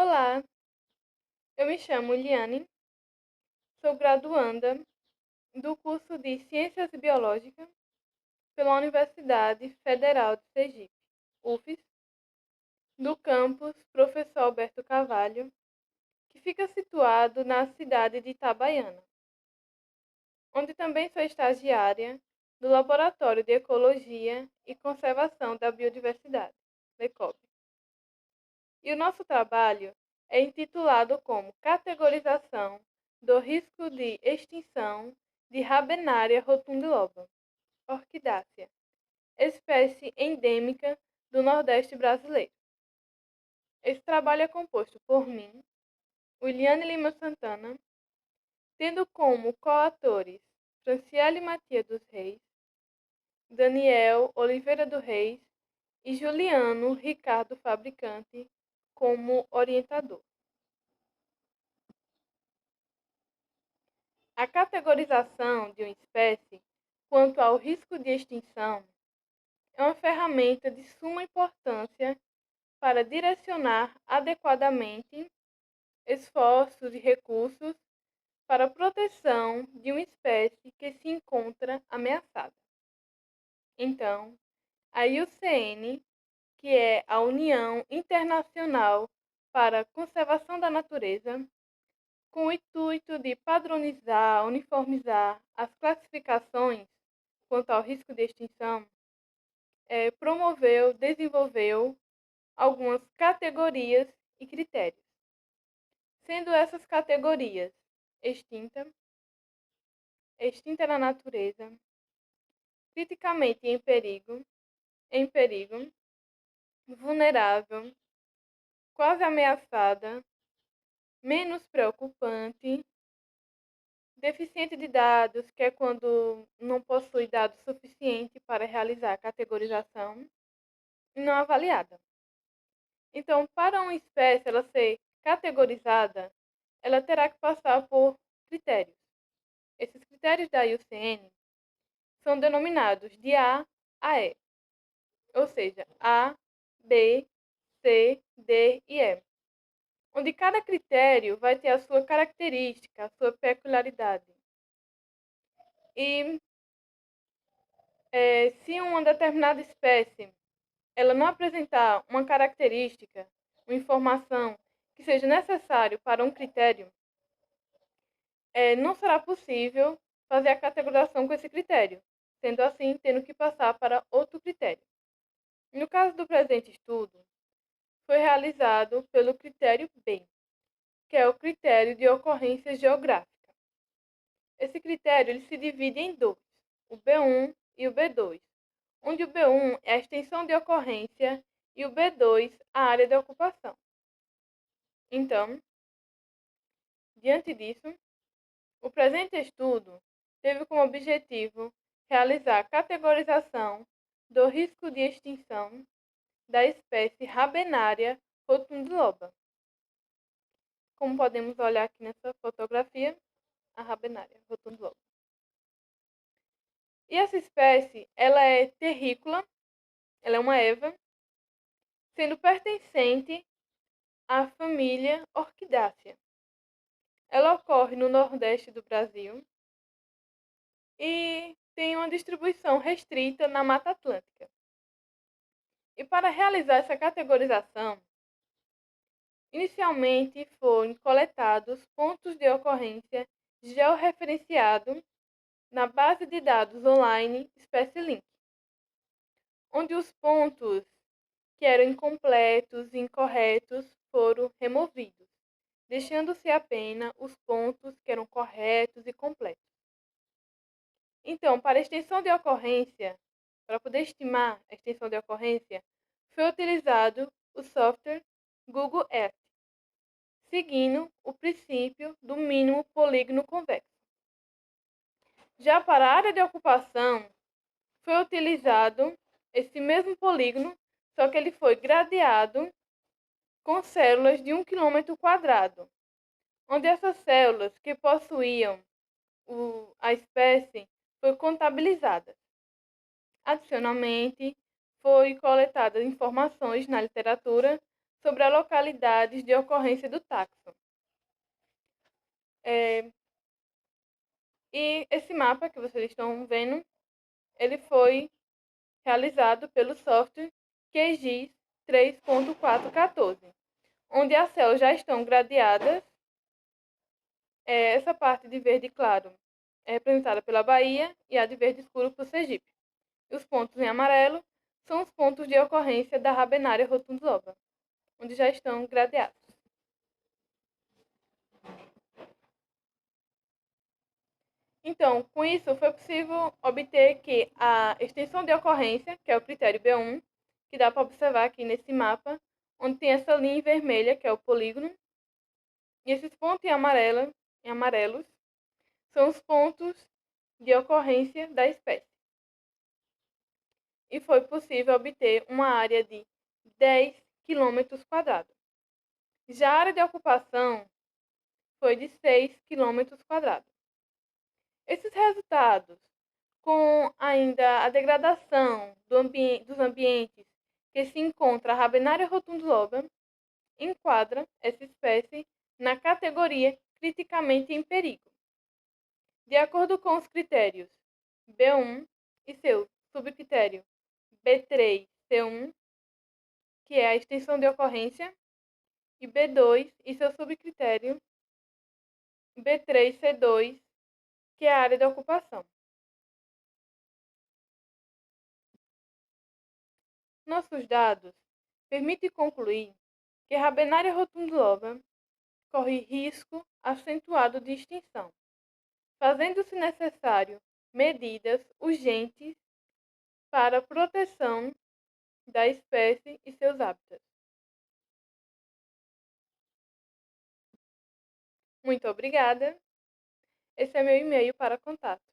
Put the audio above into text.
Olá, eu me chamo Liane, sou graduanda do curso de Ciências Biológicas pela Universidade Federal de Sergipe, UFES, do campus Professor Alberto Carvalho, que fica situado na cidade de Itabaiana, onde também sou estagiária do Laboratório de Ecologia e Conservação da Biodiversidade, LECOB. E o nosso trabalho é intitulado como Categorização do Risco de Extinção de Rabenaria rotundiloba, orquidácea, espécie endêmica do Nordeste brasileiro. Esse trabalho é composto por mim, Williane Lima Santana, tendo como coautores Franciele Matias dos Reis, Daniel Oliveira do Reis e Juliano Ricardo Fabricante como orientador. A categorização de uma espécie quanto ao risco de extinção é uma ferramenta de suma importância para direcionar adequadamente esforços e recursos para a proteção de uma espécie que se encontra ameaçada. Então, a IUCN, que é a União Internacional para a Conservação da Natureza, com o intuito de padronizar, uniformizar as classificações quanto ao risco de extinção, promoveu, desenvolveu algumas categorias e critérios, sendo essas categorias extinta, extinta na natureza, criticamente em perigo, vulnerável, quase ameaçada, menos preocupante, deficiente de dados, que é quando não possui dados suficientes para realizar a categorização, e não avaliada. Então, para uma espécie ela ser categorizada, ela terá que passar por critérios. Esses critérios da IUCN são denominados de A a E, ou seja, A, B, C, D e E, onde cada critério vai ter a sua característica, a sua peculiaridade. E se uma determinada espécie ela não apresentar uma característica, uma informação que seja necessário para um critério, não será possível fazer a categorização com esse critério, sendo assim, tendo que passar para outro critério. No caso do presente estudo, foi realizado pelo critério B, que é o critério de ocorrência geográfica. Esse critério ele se divide em dois, o B1 e o B2, onde o B1 é a extensão de ocorrência e o B2 a área de ocupação. Então, diante disso, o presente estudo teve como objetivo realizar a categorização do risco de extinção da espécie Rabenaria rotundiloba. Como podemos olhar aqui nessa fotografia, a Rabenaria rotundiloba. E essa espécie, ela é terrícola, ela é uma eva, sendo pertencente à família Orquidácea. Ela ocorre no Nordeste do Brasil e tem uma distribuição restrita na Mata Atlântica. E para realizar essa categorização, inicialmente foram coletados pontos de ocorrência georreferenciados na base de dados online SpeciLink, onde os pontos que eram incompletos e incorretos foram removidos, deixando-se apenas os pontos que eram corretos e completos. Então, para a extensão de ocorrência, para poder estimar a extensão de ocorrência, foi utilizado o software Google Earth, seguindo o princípio do mínimo polígono convexo. Já para a área de ocupação, foi utilizado esse mesmo polígono, só que ele foi gradeado com células de 1 km², onde essas células que possuíam a espécie foi contabilizada. Adicionalmente, foi coletadas informações na literatura sobre as localidades de ocorrência do táxon. E esse mapa que vocês estão vendo, ele foi realizado pelo software QGIS 3.414, onde as células já estão gradeadas. Essa parte de verde claro é representada pela Bahia e a de verde escuro por Sergipe. E os pontos em amarelo são os pontos de ocorrência da Rabenária rotundosa, onde já estão gradeados. Então, com isso, foi possível obter que a extensão de ocorrência, que é o critério B1, que dá para observar aqui nesse mapa, onde tem essa linha vermelha, que é o polígono, e esses pontos em amarelos, são os pontos de ocorrência da espécie. E foi possível obter uma área de 10 km². Já a área de ocupação foi de 6 km². Esses resultados, com ainda a degradação dos ambientes que se encontra a Rabenária rotundosa, enquadra essa espécie na categoria criticamente em perigo. De acordo com os critérios B1 e seu subcritério B3C1, que é a extensão de ocorrência, e B2 e seu subcritério B3C2, que é a área de ocupação. Nossos dados permitem concluir que a Rabenária rotundosa corre risco acentuado de extinção, fazendo-se necessário medidas urgentes para a proteção da espécie e seus hábitats. Muito obrigada. Esse é meu e-mail para contato.